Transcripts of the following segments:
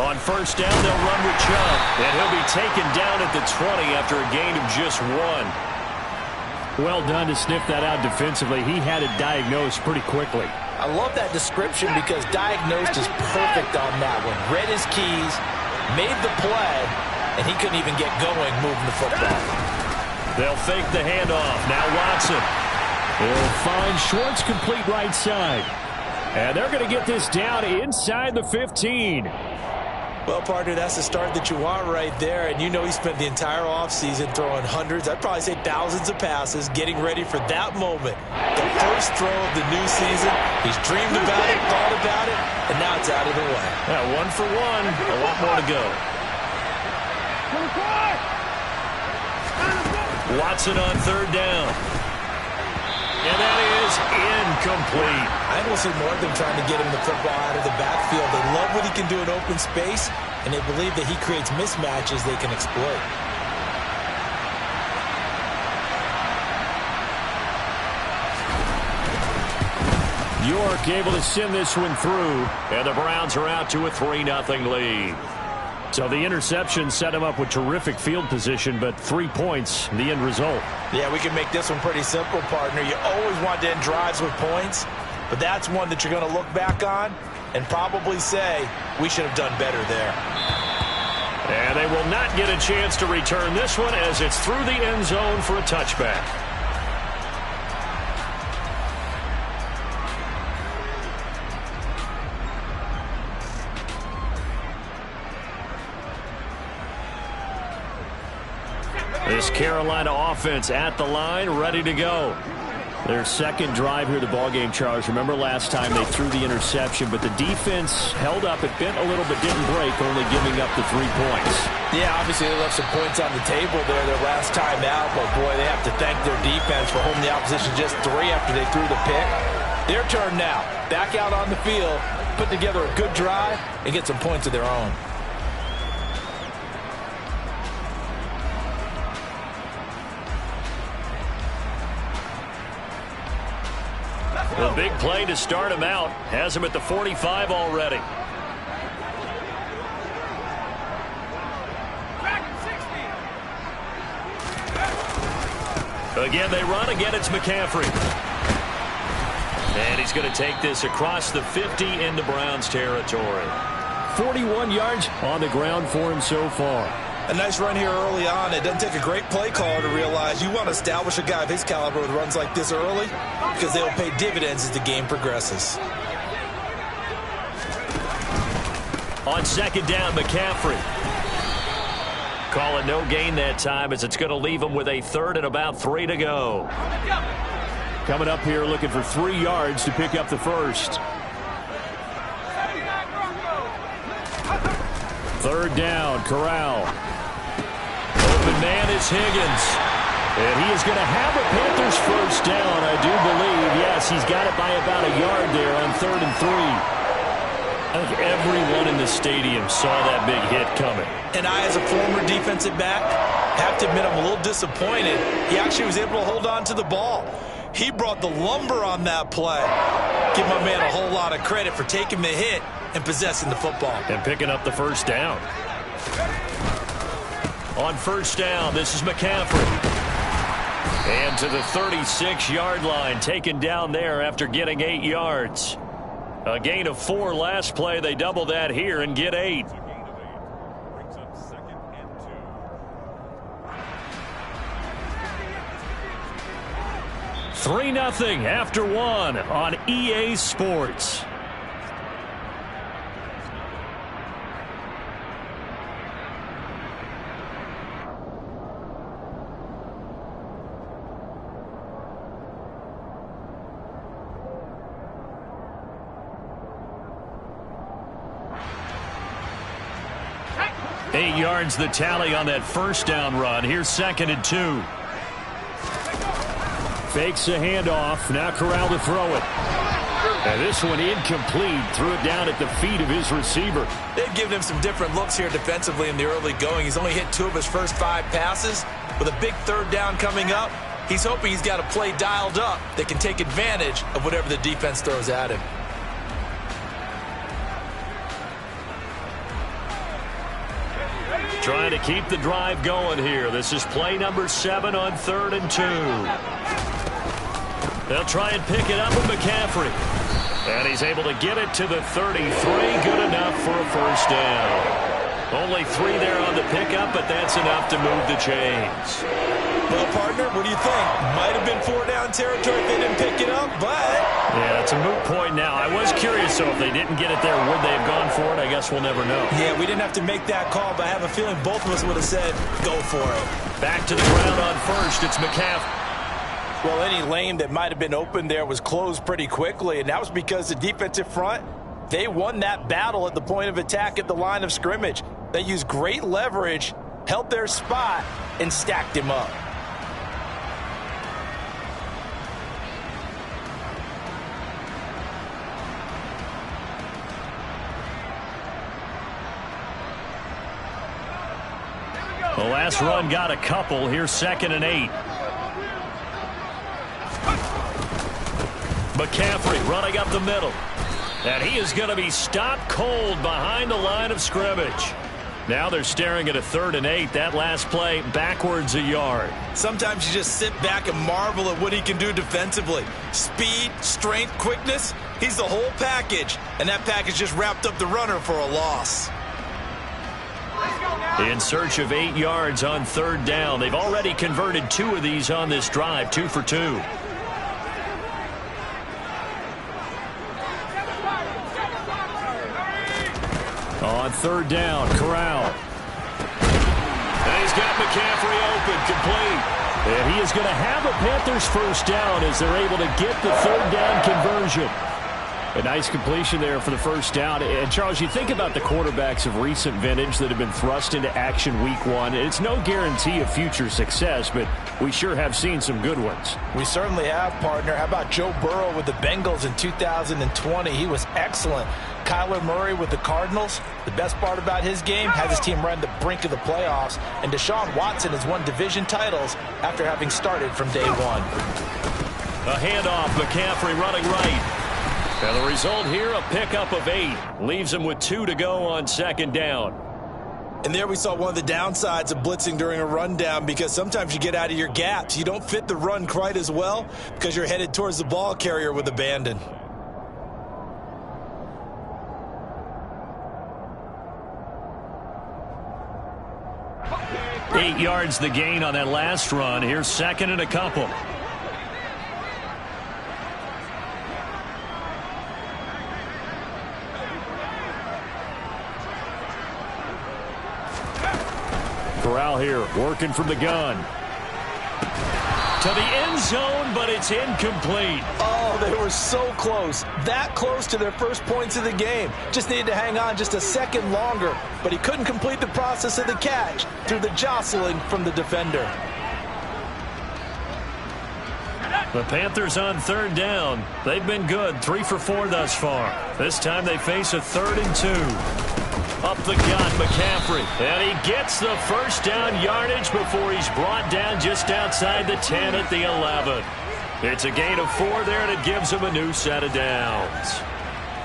On first down, they'll run with Chubb, and he'll be taken down at the 20 after a gain of just 1. Well done to sniff that out defensively. He had it diagnosed pretty quickly. I love that description because diagnosed is perfect on that one. Read his keys, made the play, and he couldn't even get going moving the football. They'll fake the handoff. Now Watson. He'll find Schwartz complete right side. And they're going to get this down inside the 15. Well, partner, that's the start that you want right there. And you know he spent the entire offseason throwing hundreds, I'd probably say thousands of passes, getting ready for that moment. The first throw of the new season. He's dreamed about it, thought about it, and now it's out of the way. Yeah, 1 for 1. A lot more to go. Watson on third down. And that is incomplete. I don't see more of them trying to get him the football out of the backfield. They love what he can do in open space, and they believe that he creates mismatches they can exploit. York able to send this one through, and the Browns are out to a 3-0 lead. So the interception set him up with terrific field position, but 3 points, the end result. Yeah, we can make this one pretty simple, partner. You always want to end drives with points, but that's one that you're going to look back on and probably say, we should have done better there. And they will not get a chance to return this one as it's through the end zone for a touchback. This Carolina offense at the line, ready to go. Their second drive here, the ballgame, Charles. Remember last time they threw the interception, but the defense held up. It bent a little but didn't break, only giving up the 3 points. Yeah, obviously they left some points on the table there their last time out, but boy, they have to thank their defense for holding the opposition just 3 after they threw the pick. Their turn now. Back out on the field, put together a good drive, and get some points of their own. A big play to start him out. Has him at the 45 already. Again, they run. Again, it's McCaffrey. And he's going to take this across the 50 into Browns territory. 41 yards on the ground for him so far. A nice run here early on. It doesn't take a great play caller to realize you want to establish a guy of his caliber with runs like this early because they'll pay dividends as the game progresses. On second down, McCaffrey. Call it no gain that time as it's going to leave him with a third and about 3 to go. Coming up here looking for 3 yards to pick up the first. Third down, Corral. Open man is Higgins. And he is going to have a Panthers first down, I do believe. Yes, he's got it by about a yard there on 3rd and 3. I think everyone in the stadium saw that big hit coming. And I, as a former defensive back, have to admit I'm a little disappointed. He actually was able to hold on to the ball. He brought the lumber on that play. Give my man a whole lot of credit for taking the hit and possessing the football. And picking up the first down. On first down, this is McCaffrey. And to the 36-yard line, taken down there after getting 8 yards. A gain of 4 last play. They double that here and get 8. Three 0 after 1 on EA Sports. Eight yards the tally on that first down run. Here's 2nd and 2. Fakes a handoff. Now Corral to throw it. And this one incomplete. Threw it down at the feet of his receiver. They've given him some different looks here defensively in the early going. He's only hit 2 of his first 5 passes. With a big third down coming up, he's hoping he's got a play dialed up that can take advantage of whatever the defense throws at him. trying to keep the drive going here. This is play number 7 on 3rd and 2. They'll try and pick it up with McCaffrey. And he's able to get it to the 33. Good enough for a first down. Only 3 there on the pickup, but that's enough to move the chains. Well, partner, what do you think? Might have been 4-down territory if they didn't pick it up, but... Yeah, it's a moot point now. I was curious, so if they didn't get it there, would they have gone for it? I guess we'll never know. Yeah, we didn't have to make that call, but I have a feeling both of us would have said, go for it. Back to the ground on first. It's McCaffrey. Well, any lane that might have been open there was closed pretty quickly, and that was because the defensive front, they won that battle at the point of attack at the line of scrimmage. They used great leverage, held their spot, and stacked him up. The last run got a couple. Here's 2nd and 8. McCaffrey running up the middle. And he is going to be stopped cold behind the line of scrimmage. Now they're staring at a 3rd and 8. That last play backwards a yard. Sometimes you just sit back and marvel at what he can do defensively. Speed, strength, quickness. He's the whole package. And that package just wrapped up the runner for a loss. In search of 8 yards on 3rd down. They've already converted 2 of these on this drive. 2 for 2. On 3rd down, Corral. And he's got McCaffrey open, complete. And he is going to have a Panthers first down as they're able to get the 3rd down conversion. A nice completion there for the first down. And, Charles, you think about the quarterbacks of recent vintage that have been thrust into action week 1. It's no guarantee of future success, but we sure have seen some good ones. We certainly have, partner. How about Joe Burrow with the Bengals in 2020? He was excellent. Kyler Murray with the Cardinals. The best part about his game, had his team right on the brink of the playoffs. And Deshaun Watson has won division titles after having started from day 1. A handoff, McCaffrey running right. And the result here, a pickup of 8. Leaves him with 2 to go on 2nd down. And there we saw one of the downsides of blitzing during a rundown, because sometimes you get out of your gaps. You don't fit the run quite as well because you're headed towards the ball carrier with abandon. Eight yards the gain on that last run. Here's 2nd and a couple. Corral here, working from the gun. To the end zone, but it's incomplete. Oh, they were so close. That close to their first points of the game. Just needed to hang on just a second longer. But he couldn't complete the process of the catch through the jostling from the defender. The Panthers on 3rd down. They've been good, 3 for 4 thus far. This time they face a 3rd and 2. Up the gut, McCaffrey. And he gets the first down yardage before he's brought down just outside the 10 at the 11. It's a gain of 4 there, and it gives him a new set of downs.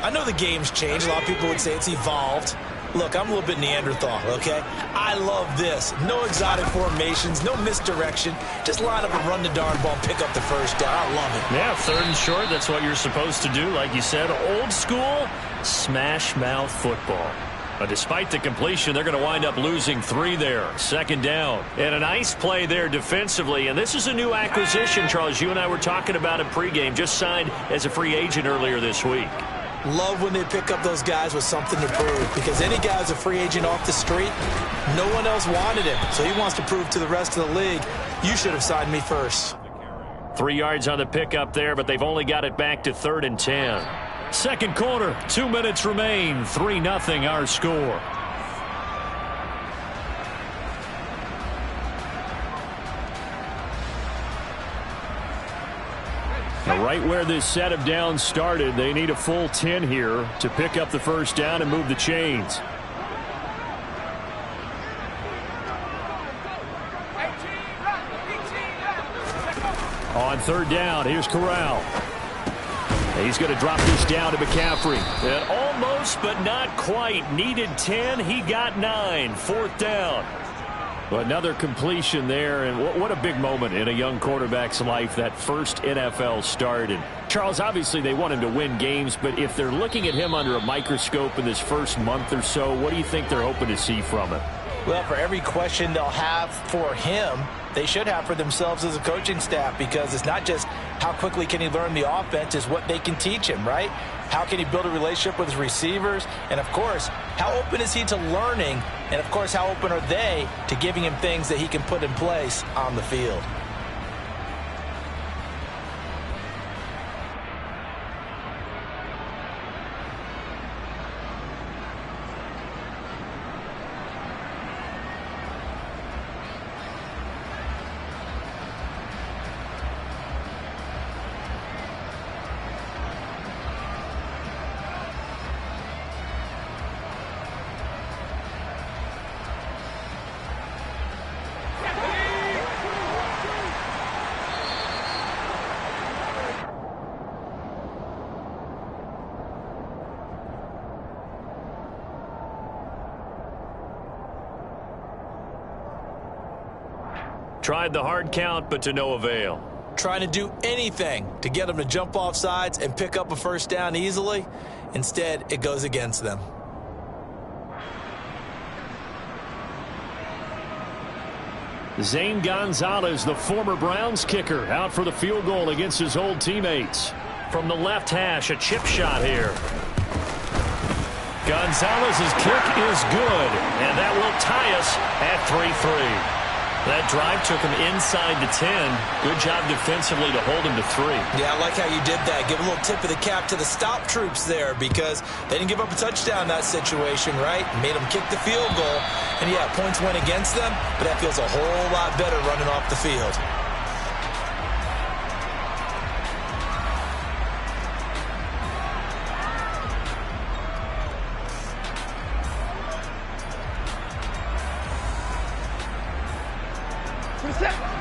I know the game's changed. A lot of people would say it's evolved. Look, I'm a little bit Neanderthal, okay? I love this. No exotic formations, no misdirection. Just line up and run the darn ball and pick up the first down. I love it. Yeah, 3rd and short, that's what you're supposed to do. Like you said, old school, smash mouth football. But despite the completion, they're going to wind up losing 3 there. 2nd down. And a nice play there defensively. And this is a new acquisition, Charles. You and I were talking about it pregame. Just signed as a free agent earlier this week. Love when they pick up those guys with something to prove. Because any guy who's a free agent off the street, no one else wanted him. So he wants to prove to the rest of the league, you should have signed me first. 3 yards on the pickup there, but they've only got it back to 3rd and 10. Second quarter, 2 minutes remain. 3-0 our score. Now right where this set of downs started, they need a full 10 here to pick up the first down and move the chains. On 3rd down, here's Corral. He's going to drop this down to McCaffrey. And almost, but not quite. Needed 10. He got 9. 4th down. Another completion there, and what a big moment in a young quarterback's life, that first NFL start. And Charles, obviously they want him to win games, but if they're looking at him under a microscope in this first month or so, what do you think they're hoping to see from him? Well, for every question they'll have for him, they should have for themselves as a coaching staff, because it's not just how quickly can he learn the offense, it's what they can teach him, right? How can he build a relationship with his receivers? And, of course, how open is he to learning? And, of course, how open are they to giving him things that he can put in place on the field? Tried the hard count, but to no avail. Trying to do anything to get them to jump off sides and pick up a first down easily. Instead, it goes against them. Zane Gonzalez, the former Browns kicker, out for the field goal against his old teammates. From the left hash, a chip shot here. Gonzalez's kick is good, and that will tie us at 3-3. That drive took him inside the 10. Good job defensively to hold him to 3. Yeah, I like how you did that. Give a little tip of the cap to the stop troops there, because they didn't give up a touchdown in that situation, right? Made them kick the field goal. And, yeah, points went against them, but that feels a whole lot better running off the field.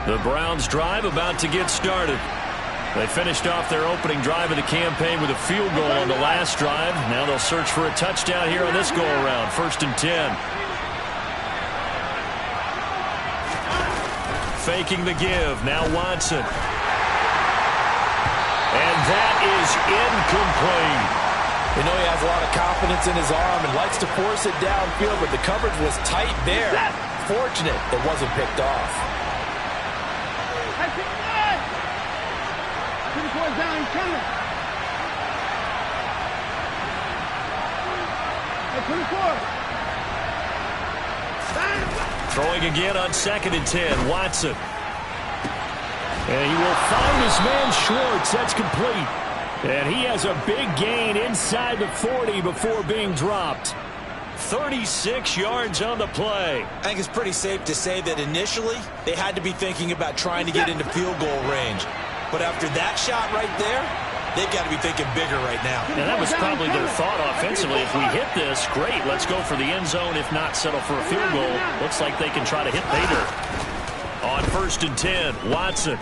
The Browns drive about to get started. They finished off their opening drive of the campaign with a field goal on the last drive. Now they'll search for a touchdown here on this go-around. 1st and 10. Faking the give. Now Watson. And that is incomplete. We know he has a lot of confidence in his arm and likes to force it downfield, but the coverage was tight there. Fortunate it wasn't picked off. Down, he's coming. Hey, Throwing again on 2nd and 10. Watson. And he will find his man Schwartz. That's complete. And he has a big gain inside the 40 before being dropped. 36 yards on the play. I think it's pretty safe to say that initially they had to be thinking about trying to get into field goal range. But after that shot right there, they've got to be thinking bigger right now. And that was probably their thought offensively. If we hit this, great, let's go for the end zone. If not, settle for a field goal. Looks like they can try to hit Bader. On 1st and 10, Watson.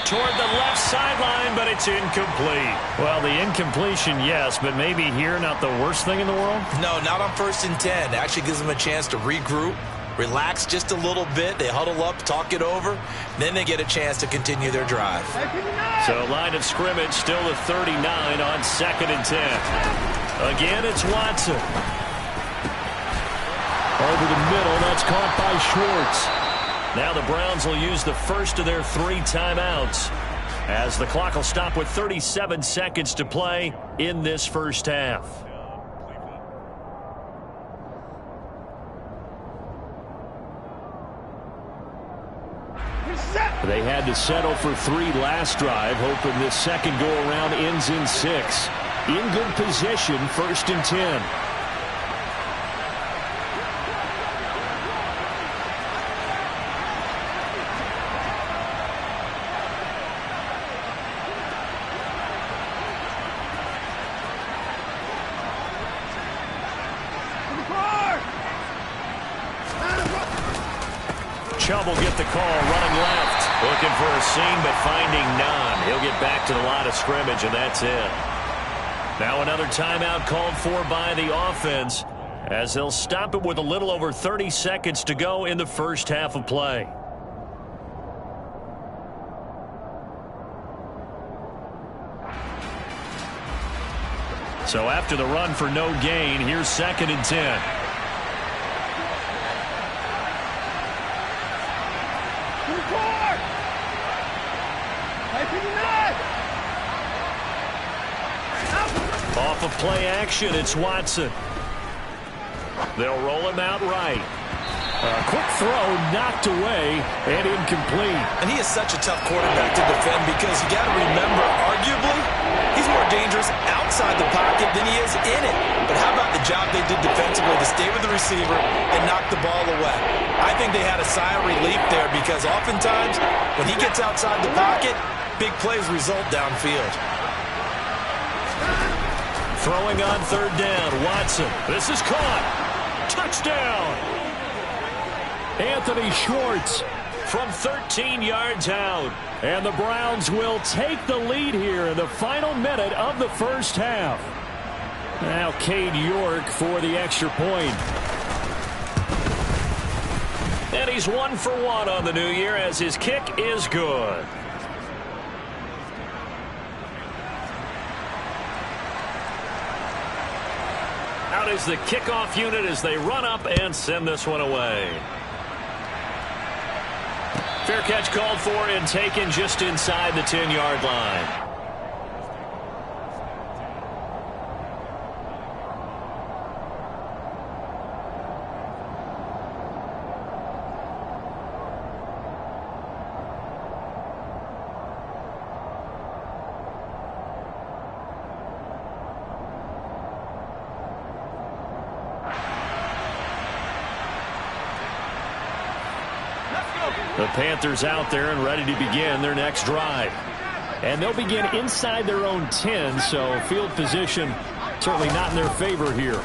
Toward the left sideline, but it's incomplete. Well, the incompletion, yes, but maybe here not the worst thing in the world? No, not on 1st and 10. It actually gives them a chance to regroup, relax just a little bit. They huddle up, talk it over. Then they get a chance to continue their drive. So line of scrimmage still at 39 on 2nd and 10. Again, it's Watson. Over the middle, that's caught by Schwartz. Now the Browns will use the first of their 3 timeouts as the clock will stop with 37 seconds to play in this first half. They had to settle for 3 last drive, hoping this second go-around ends in 6. In good position, 1st and 10. Chubb will get the call, running left. Looking for a seam, but finding none. He'll get back to the line of scrimmage, and that's it. Now another timeout called for by the offense, as they'll stop it with a little over 30 seconds to go in the first half of play. So after the run for no gain, here's 2nd and 10. Off of play action, it's Watson. They'll roll him out right. A quick throw knocked away and incomplete. And he is such a tough quarterback to defend because you got to remember, arguably, he's more dangerous outside the pocket than he is in it. But how about the job they did defensively to stay with the receiver and knock the ball away? I think they had a sigh of relief there because oftentimes when he gets outside the pocket, big plays result downfield. Throwing on 3rd down, Watson. This is caught. Touchdown. Anthony Schwartz from 13 yards out. And the Browns will take the lead here in the final minute of the first half. Now Cade York for the extra point. And he's 1 for 1 on the new year as his kick is good. Out is the kickoff unit as they run up and send this one away. Fair catch called for and taken just inside the 10-yard line. The Panthers out there and ready to begin their next drive. And they'll begin inside their own 10, so field position certainly not in their favor here.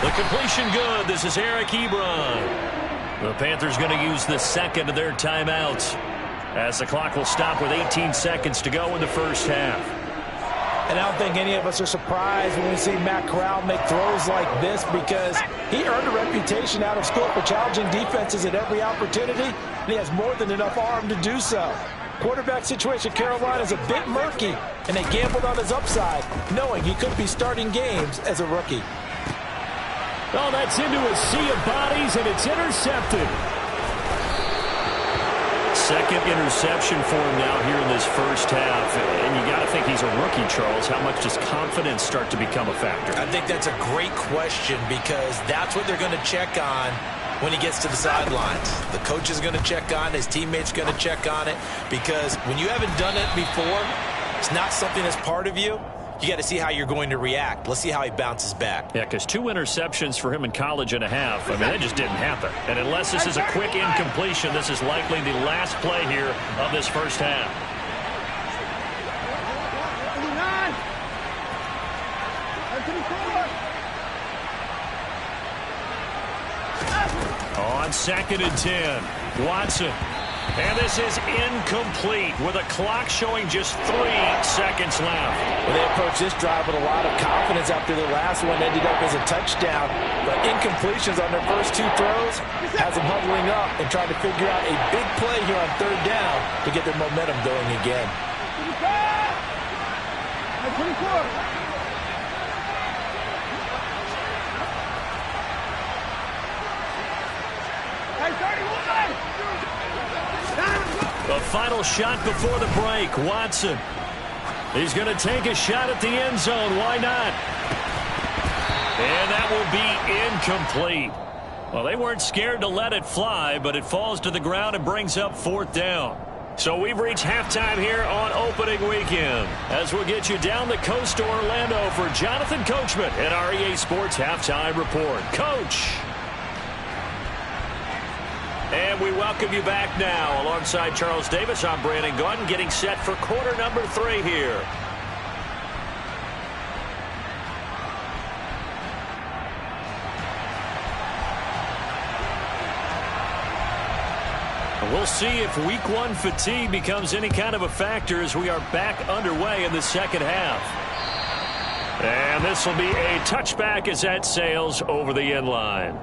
The completion good. This is Eric Ebron. The Panthers going to use the second of their timeouts as the clock will stop with 18 seconds to go in the first half. And I don't think any of us are surprised when we see Matt Corral make throws like this because he earned a reputation out of school for challenging defenses at every opportunity, and he has more than enough arm to do so. Quarterback situation Carolina is a bit murky, and they gambled on his upside, knowing he could be starting games as a rookie. Oh, that's into a sea of bodies, and it's intercepted. Second interception for him now here in this first half. And you got to think he's a rookie, Charles. How much does confidence start to become a factor? I think that's a great question because that's what they're going to check on when he gets to the sidelines. The coach is going to check on it. His teammates going to check on it because when you haven't done it before, it's not something that's part of you. You got to see how you're going to react. Let's see how he bounces back. Yeah, because 2 interceptions for him in college and a half. I mean, that just didn't happen. And unless this is a quick incompletion, this is likely the last play here of this first half. On 2nd and 10, Watson. And this is incomplete with a clock showing just 3 seconds left. Well, they approached this drive with a lot of confidence after the last one ended up as a touchdown. But incompletions on their first 2 throws has them huddling up and trying to figure out a big play here on 3rd down to get their momentum going again. The final shot before the break, Watson. He's going to take a shot at the end zone. Why not? And that will be incomplete. Well, they weren't scared to let it fly, but it falls to the ground and brings up 4th down. So we've reached halftime here on opening weekend. As we'll get you down the coast to Orlando for Jonathan Coachman at our EA Sports Halftime Report. Coach. And we welcome you back now. Alongside Charles Davis, I'm Brandon Gaudin, getting set for quarter number 3 here. We'll see if week one fatigue becomes any kind of a factor as we are back underway in the second half. And this will be a touchback as that sails over the end line.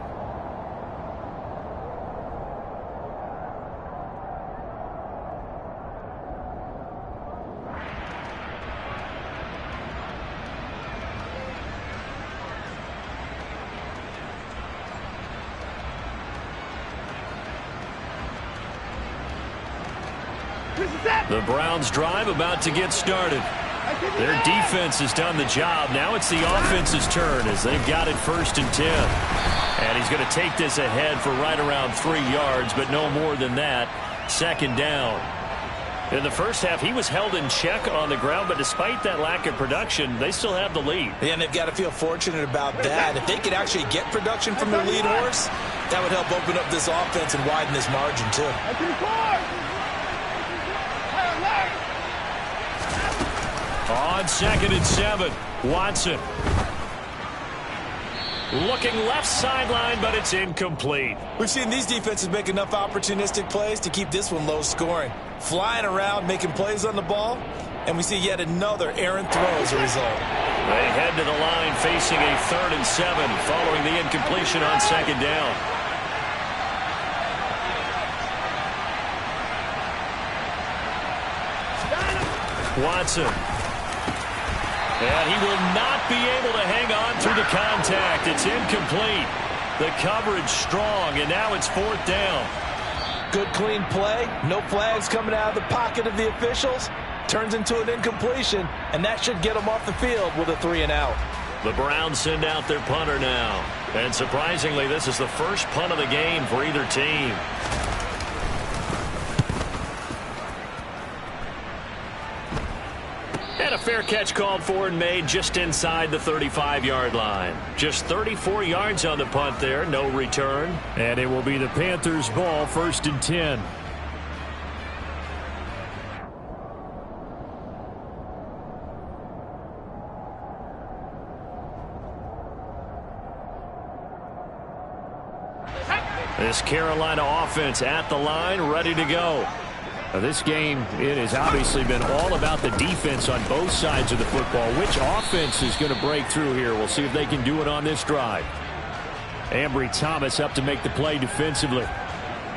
The Browns drive about to get started. Their defense has done the job. Now it's the offense's turn as they've got it 1st and 10. And he's going to take this ahead for right around 3 yards, but no more than that. 2nd down. In the first half, he was held in check on the ground, but despite that lack of production, they still have the lead. Yeah, and they've got to feel fortunate about that. If they could actually get production from their lead horse, that would help open up this offense and widen this margin too. On 2nd and 7, Watson. Looking left sideline, but it's incomplete. We've seen these defenses make enough opportunistic plays to keep this one low scoring. Flying around, making plays on the ball, and we see yet another errant throw as a result. They head to the line facing a 3rd and 7 following the incompletion on 2nd down. Watson. And he will not be able to hang on through the contact. It's incomplete. The coverage strong, and now it's 4th down. Good, clean play. No flags coming out of the pocket of the officials. Turns into an incompletion, and that should get them off the field with a 3 and out. The Browns send out their punter now. And surprisingly, this is the first punt of the game for either team. And a fair catch called for and made just inside the 35-yard line. Just 34 yards on the punt there, no return. And it will be the Panthers' ball, 1st and 10. This Carolina offense at the line, ready to go. Now this game, it has obviously been all about the defense on both sides of the football. Which offense is going to break through here? We'll see if they can do it on this drive. Ambry Thomas up to make the play defensively.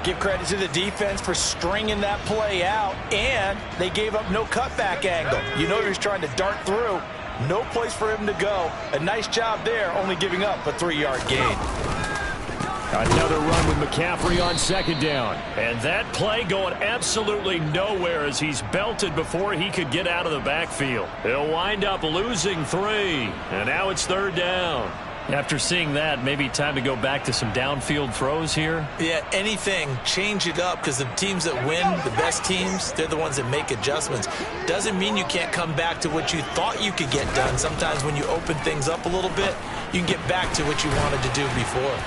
Give credit to the defense for stringing that play out, and they gave up no cutback angle. You know he was trying to dart through. No place for him to go. A nice job there, only giving up a 3-yard gain. Another run with McCaffrey on 2nd down. And that play going absolutely nowhere as he's belted before he could get out of the backfield. He'll wind up losing 3. And now it's 3rd down. After seeing that, maybe time to go back to some downfield throws here. Yeah, anything. Change it up because the teams that win, the best teams, they're the ones that make adjustments. Doesn't mean you can't come back to what you thought you could get done. Sometimes when you open things up a little bit, you can get back to what you wanted to do before.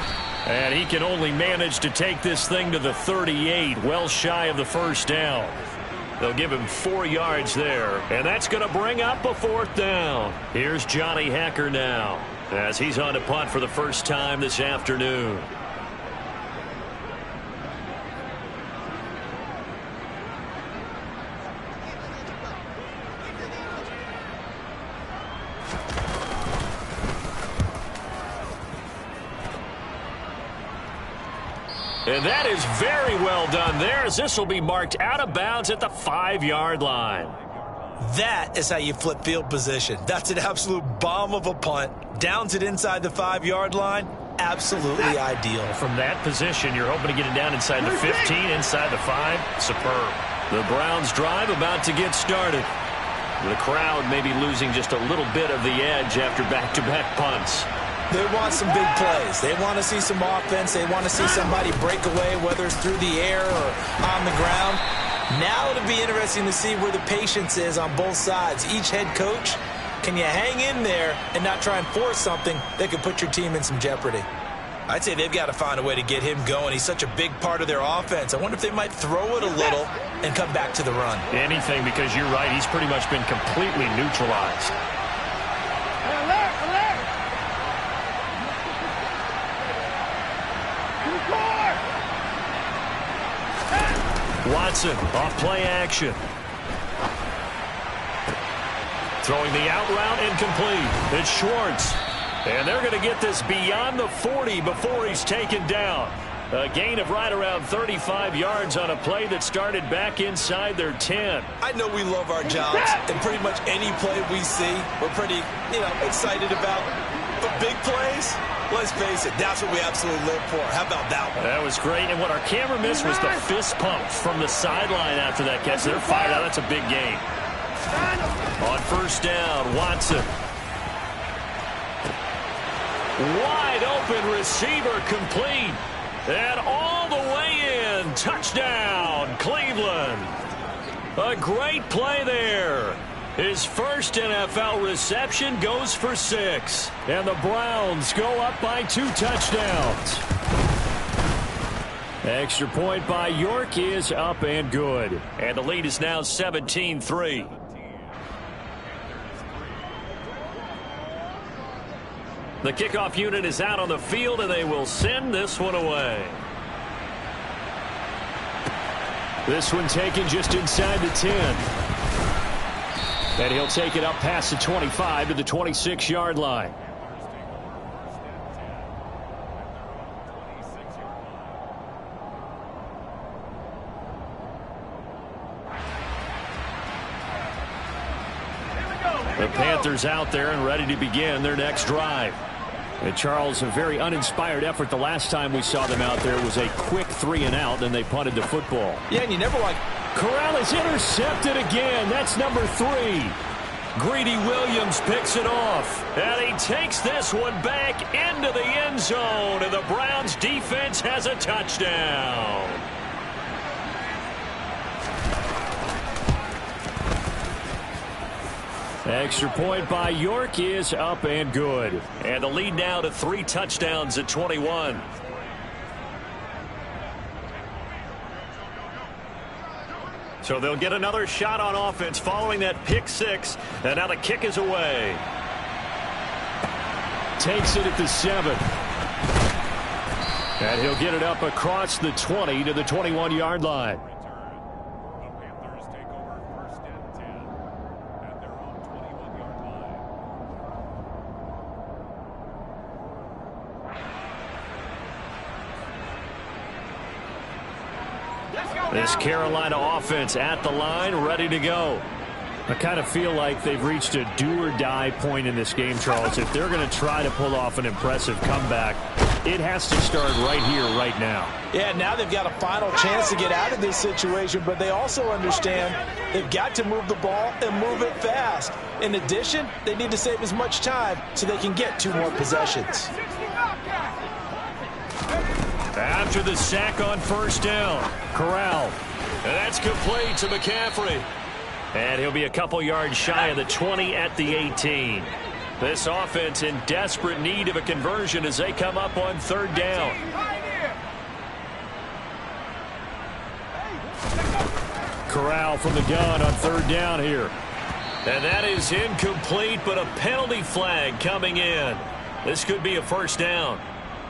And he can only manage to take this thing to the 38, well shy of the 1st down. They'll give him 4 yards there, and that's going to bring up a 4th down. Here's Johnny Hekker now, as he's on to punt for the first time this afternoon. And that is very well done there, as this will be marked out of bounds at the 5-yard line. That is how you flip field position. That's an absolute bomb of a punt. Downs it inside the 5-yard line. Absolutely ideal. From that position, you're hoping to get it down inside the 15, inside the 5. Superb. The Browns drive about to get started. The crowd may be losing just a little bit of the edge after back-to-back punts. They want some big plays. They want to see some offense. They want to see somebody break away, whether it's through the air or on the ground. Now it'll be interesting to see where the patience is on both sides. Each head coach, can you hang in there and not try and force something that could put your team in some jeopardy? I'd say they've got to find a way to get him going. He's such a big part of their offense. I wonder if they might throw it a little and come back to the run. Anything, because you're right. He's pretty much been completely neutralized. Watson off play action. Throwing the out route incomplete. It's Schwartz. And they're going to get this beyond the 40 before he's taken down. A gain of right around 35 yards on a play that started back inside their 10. I know we love our jobs, and pretty much any play we see, we're pretty, excited about. But big plays, let's face it, that's what we absolutely live for. How about that one? That was great, and what our camera missed was the fist pump from the sideline after that catch. They're fired out. That's a big gain. On first down, Watson. Wide open receiver complete. And all the way in. Touchdown, Cleveland. A great play there. His first NFL reception goes for 6. And the Browns go up by 2 touchdowns. Extra point by York is up and good. And the lead is now 17-3. The kickoff unit is out on the field, and they will send this one away. This one taken just inside the 10. And he'll take it up past the 25 to the 26-yard line. The Panthers out there and ready to begin their next drive. And Charles, a very uninspired effort the last time we saw them out there. It was a quick 3 and out, and they punted the football. Yeah, and you never like... Corral is intercepted again. That's number 3. Greedy Williams picks it off. And he takes this one back into the end zone. And the Browns defense has a touchdown. Extra point by York is up and good. And the lead now to 3 touchdowns at 21. So they'll get another shot on offense following that pick 6. And now the kick is away. Takes it at the 7. And he'll get it up across the 20 to the 21-yard line. This Carolina offense at the line, ready to go. I kind of feel like they've reached a do-or-die point in this game, Charles. If they're going to try to pull off an impressive comeback, it has to start right here, right now. Yeah, now they've got a final chance to get out of this situation, but they also understand they've got to move the ball and move it fast. In addition, they need to save as much time so they can get 2 more possessions. After the sack on first down, Corral. And that's complete to McCaffrey. And he'll be a couple yards shy of the 20 at the 18. This offense in desperate need of a conversion as they come up on third down. Corral from the gun on third down here. And that is incomplete, but a penalty flag coming in. This could be a first down.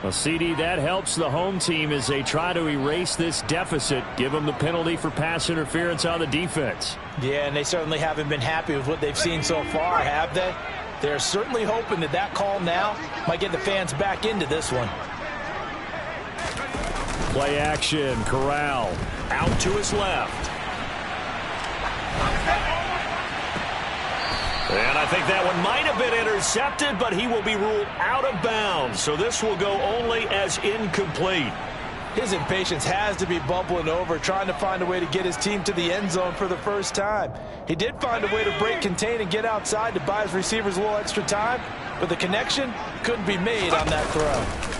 Well, CD, that helps the home team as they try to erase this deficit. Give them the penalty for pass interference on the defense. Yeah, and they certainly haven't been happy with what they've seen so far, have they? They're certainly hoping that that call now might get the fans back into this one. Play action, Corral. Out to his left. And I think that one might have been intercepted, but he will be ruled out of bounds. So this will go only as incomplete. His impatience has to be bubbling over, trying to find a way to get his team to the end zone for the first time. He did find a way to break contain and get outside to buy his receivers a little extra time, but the connection couldn't be made on that throw.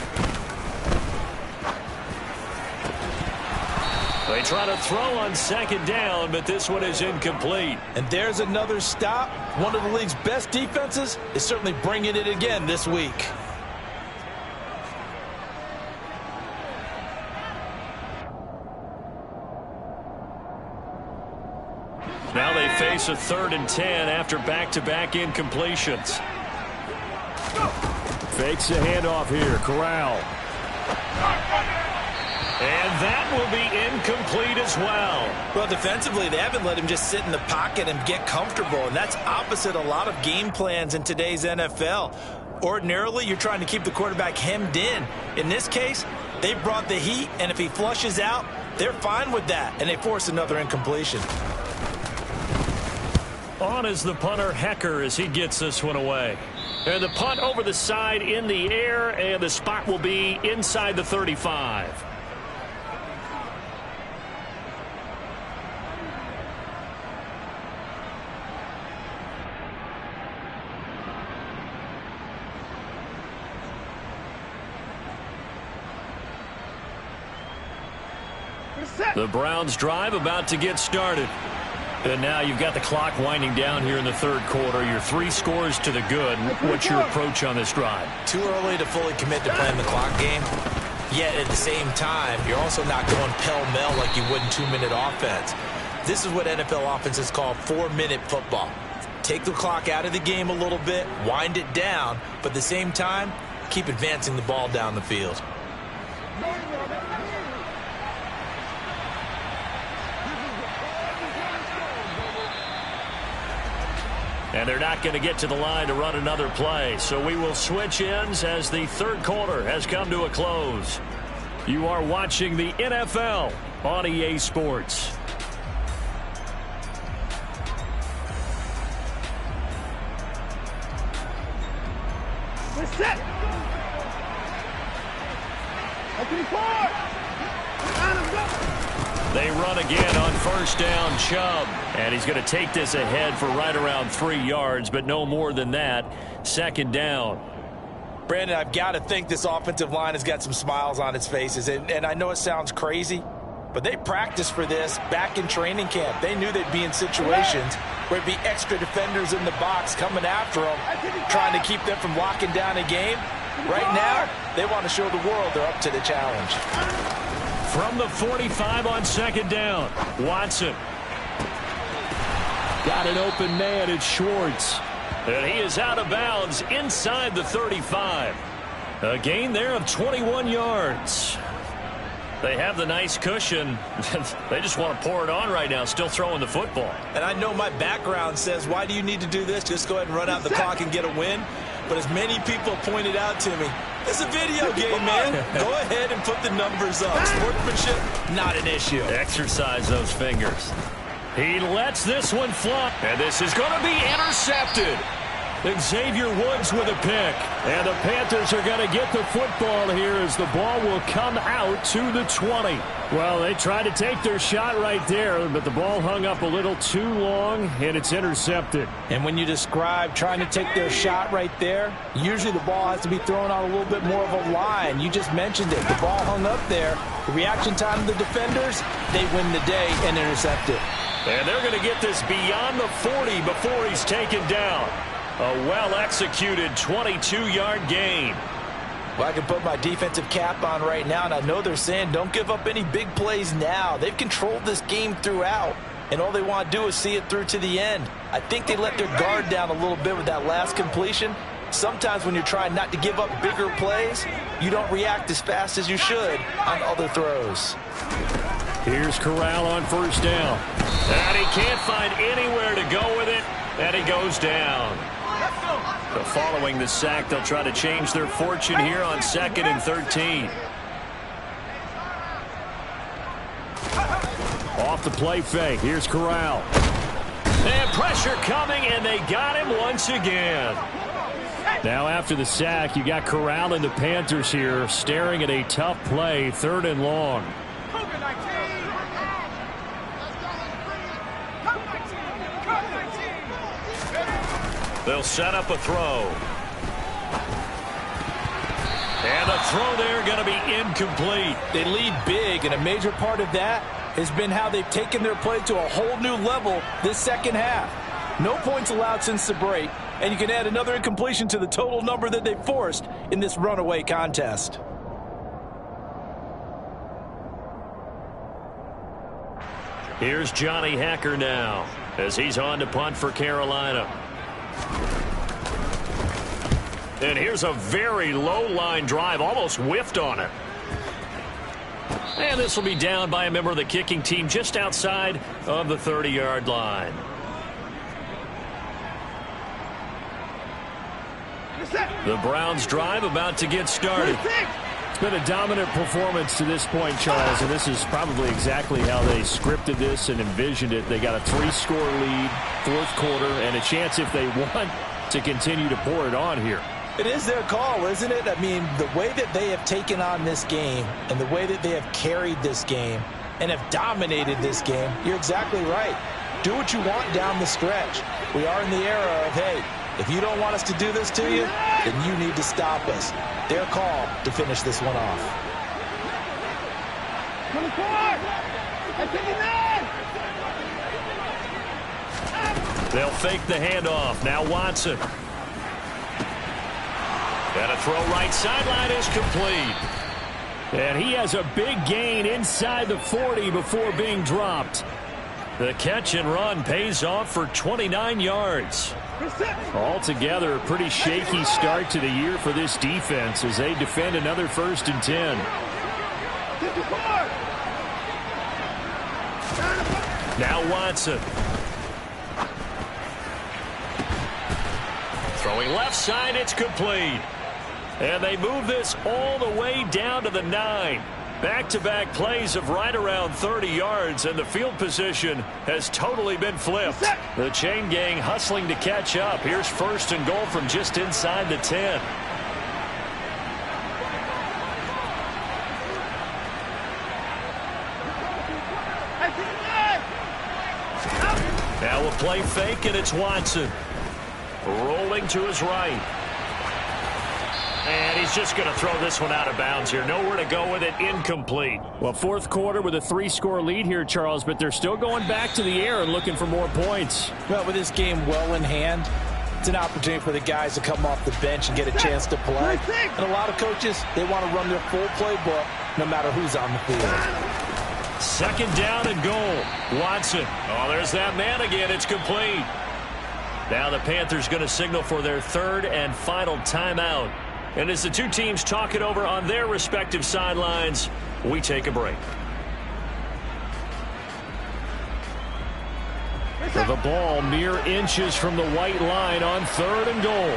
They try to throw on second down, but this one is incomplete. And there's another stop. One of the league's best defenses is certainly bringing it again this week. Now they face a 3rd and 10 after back-to-back incompletions. Fakes the handoff here. Corral. And that will be incomplete as well. Well, defensively, they haven't let him just sit in the pocket and get comfortable, and that's opposite a lot of game plans in today's NFL. Ordinarily, you're trying to keep the quarterback hemmed in. In this case, they brought the heat, and if he flushes out, they're fine with that, and they force another incompletion. On is the punter, Hecker, as he gets this one away. And the punt over the side in the air, and the spot will be inside the 35. The Browns drive about to get started. And now you've got the clock winding down here in the third quarter. Your 3 scores to the good. What's your approach on this drive? Too early to fully commit to playing the clock game. Yet at the same time, you're also not going pell-mell like you would in 2-minute offense. This is what NFL offenses call 4-minute football. Take the clock out of the game a little bit, wind it down, but at the same time, keep advancing the ball down the field. And they're not going to get to the line to run another play. So we will switch ends as the third quarter has come to a close. You are watching the NFL on EA Sports. We're set. Open forward. They run again on first down, Chubb. And he's going to take this ahead for right around 3 yards, but no more than that. Second down. Brandon, I've got to think this offensive line has got some smiles on its faces. And I know it sounds crazy, but they practiced for this back in training camp. They knew they'd be in situations where it'd be extra defenders in the box coming after them, trying to keep them from locking down a game. Right now, they want to show the world they're up to the challenge. From the 45 on second down, Watson. Got an open man, it's Schwartz. And he is out of bounds inside the 35. A gain there of 21 yards. They have the nice cushion. They just want to pour it on right now, still throwing the football. And I know my background says, why do you need to do this? Just go ahead and run out the clock and get a win. But as many people pointed out to me, it's a video game, man. Go ahead and put the numbers up. Sportsmanship, not an issue. Exercise those fingers. He lets this one fly. And this is going to be intercepted. Xavier Woods with a pick. And the Panthers are going to get the football here as the ball will come out to the 20. Well, they tried to take their shot right there, but the ball hung up a little too long, and it's intercepted. And when you describe trying to take their shot right there, usually the ball has to be thrown on a little bit more of a line. You just mentioned it. The ball hung up there. The reaction time of the defenders, they win the day and intercept it. And they're going to get this beyond the 40 before he's taken down. A well-executed 22-yard gain. Well, I can put my defensive cap on right now, and I know they're saying don't give up any big plays now. They've controlled this game throughout, and all they want to do is see it through to the end. I think they let their guard down a little bit with that last completion. Sometimes when you're trying not to give up bigger plays, you don't react as fast as you should on other throws. Here's Corral on first down. And he can't find anywhere to go with it, and he goes down. But following the sack, they'll try to change their fortune here on 2nd and 13. Off the play fake. Here's Corral. And pressure coming, and they got him once again. Now after the sack, you got Corral and the Panthers here staring at a tough play, 3rd and long. They'll set up a throw. And the throw there going to be incomplete. They lead big, and a major part of that has been how they've taken their play to a whole new level this second half. No points allowed since the break, and you can add another incompletion to the total number that they forced in this runaway contest. Here's Johnny Hecker now as he's on to punt for Carolina. And here's a very low line drive, almost whiffed on it. And this will be down by a member of the kicking team just outside of the 30-yard line. The Browns drive about to get started. It's been a dominant performance to this point, Charles, and this is probably exactly how they scripted this and envisioned it. They got a 3-score lead, fourth quarter, and a chance if they want to continue to pour it on here. It is their call, isn't it? I mean, the way that they have taken on this game and the way that they have carried this game and have dominated this game, you're exactly right. Do what you want down the stretch. We are in the era of, hey, if you don't want us to do this to you, then you need to stop us. Their call to finish this one off. 24! I think it is! They'll fake the handoff. Now Watson. And a throw right sideline is complete. And he has a big gain inside the 40 before being dropped. The catch and run pays off for 29 yards. Altogether, a pretty shaky start to the year for this defense as they defend another 1st and 10. Now Watson. Throwing left side, it's complete. And they move this all the way down to the 9. Back-to-back plays of right around 30 yards, and the field position has totally been flipped. The chain gang hustling to catch up. Here's 1st and goal from just inside the 10. Now a play fake, and it's Watson. Rolling to his right. And he's just going to throw this one out of bounds here. Nowhere to go with it. Incomplete. Well, fourth quarter with a 3-score lead here, Charles, but they're still going back to the air and looking for more points. Well, with this game well in hand, it's an opportunity for the guys to come off the bench and get a chance to play. And a lot of coaches, they want to run their full playbook no matter who's on the field. 2nd down and goal. Watson. Oh, there's that man again. It's complete. Now the Panthers going to signal for their 3rd and final timeout. And as the two teams talk it over on their respective sidelines, we take a break. For the ball mere inches from the white line on 3rd and goal.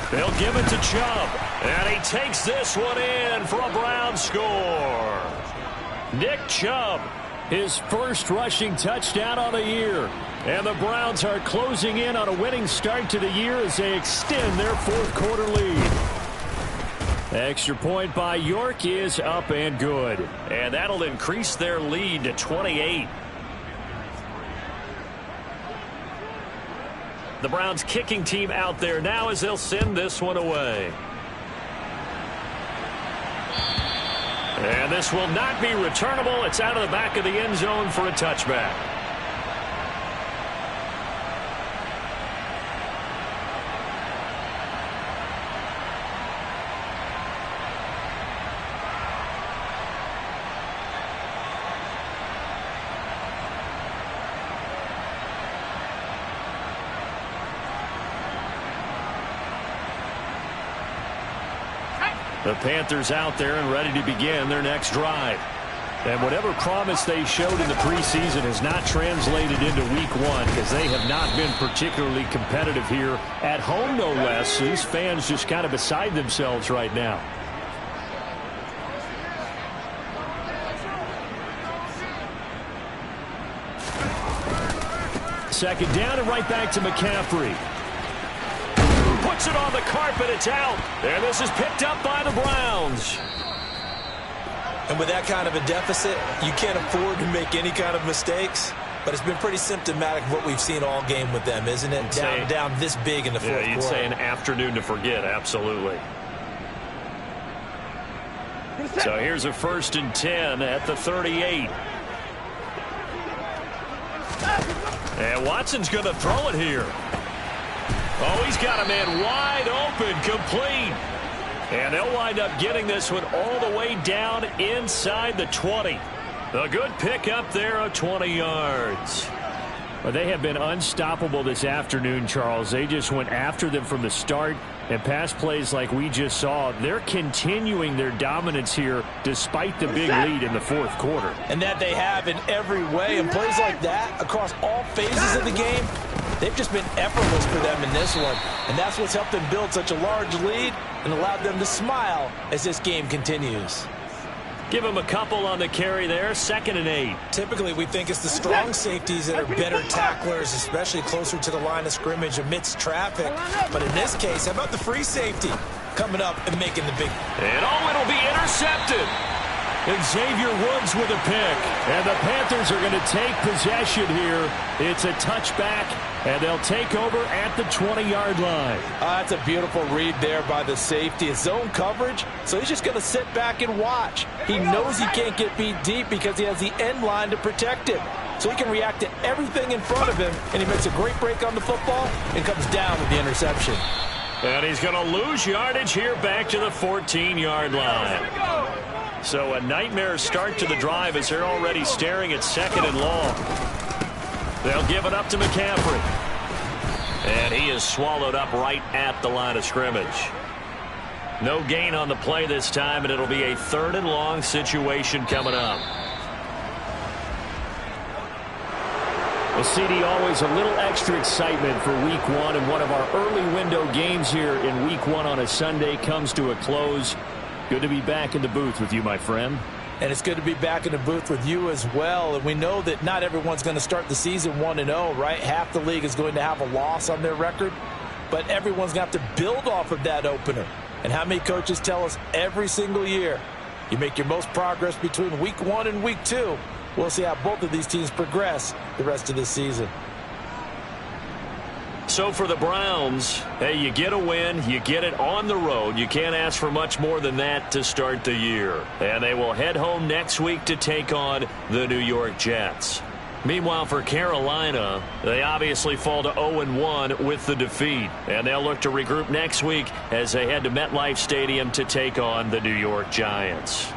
They'll give it to Chubb. And he takes this one in for a Browns score. Nick Chubb, his first rushing touchdown on the year. And the Browns are closing in on a winning start to the year as they extend their fourth quarter lead. Extra point by York is up and good. And that'll increase their lead to 28. The Browns kicking team out there now as they'll send this one away. And this will not be returnable. It's out of the back of the end zone for a touchback. The Panthers out there and ready to begin their next drive. And whatever promise they showed in the preseason has not translated into week 1 because they have not been particularly competitive here at home, no less. These fans just kind of beside themselves right now. Second down and right back to McCaffrey. Puts it on the carpet. It's out. And this is picked up by the Browns. And with that kind of a deficit, you can't afford to make any kind of mistakes. But it's been pretty symptomatic of what we've seen all game with them, isn't it? Down this big in the fourth quarter. You'd say an afternoon to forget. Absolutely. So here's a 1st and 10 at the 38. And Watson's going to throw it here. Oh, he's got a man wide open, complete. And they'll wind up getting this one all the way down inside the 20. A good pick up there of 20 yards. Well, they have been unstoppable this afternoon, Charles. They just went after them from the start, and pass plays like we just saw, they're continuing their dominance here despite the big lead in the fourth quarter. And that they have in every way, and plays like that across all phases of the game, they've just been effortless for them in this one. And that's what's helped them build such a large lead and allowed them to smile as this game continues. Give him a couple on the carry there, 2nd and 8. Typically, we think it's the strong safeties that are better tacklers, especially closer to the line of scrimmage amidst traffic. But in this case, how about the free safety coming up and making the big... And it'll be intercepted. And Xavier Woods with a pick. And the Panthers are going to take possession here. It's a touchback, and they'll take over at the 20-yard line. That's a beautiful read there by the safety. It's zone coverage, so he's just going to sit back and watch. He knows he can't get beat deep because he has the end line to protect him. So he can react to everything in front of him, and he makes a great break on the football and comes down with the interception. And he's going to lose yardage here back to the 14-yard line. So a nightmare start to the drive as they're already staring at 2nd and long. They'll give it up to McCaffrey. And he is swallowed up right at the line of scrimmage. No gain on the play this time, and it'll be a 3rd and long situation coming up. Well, CD, always a little extra excitement for Week 1, and one of our early window games here in Week 1 on a Sunday comes to a close. Good to be back in the booth with you, my friend. And it's good to be back in the booth with you as well. And we know that not everyone's going to start the season 1-0, right? Half the league is going to have a loss on their record. But everyone's going to have to build off of that opener. And how many coaches tell us every single year, you make your most progress between Week 1 and Week 2. We'll see how both of these teams progress the rest of this season. So for the Browns, hey, you get a win, you get it on the road. You can't ask for much more than that to start the year. And they will head home next week to take on the New York Jets. Meanwhile, for Carolina, they obviously fall to 0-1 with the defeat. And they'll look to regroup next week as they head to MetLife Stadium to take on the New York Giants.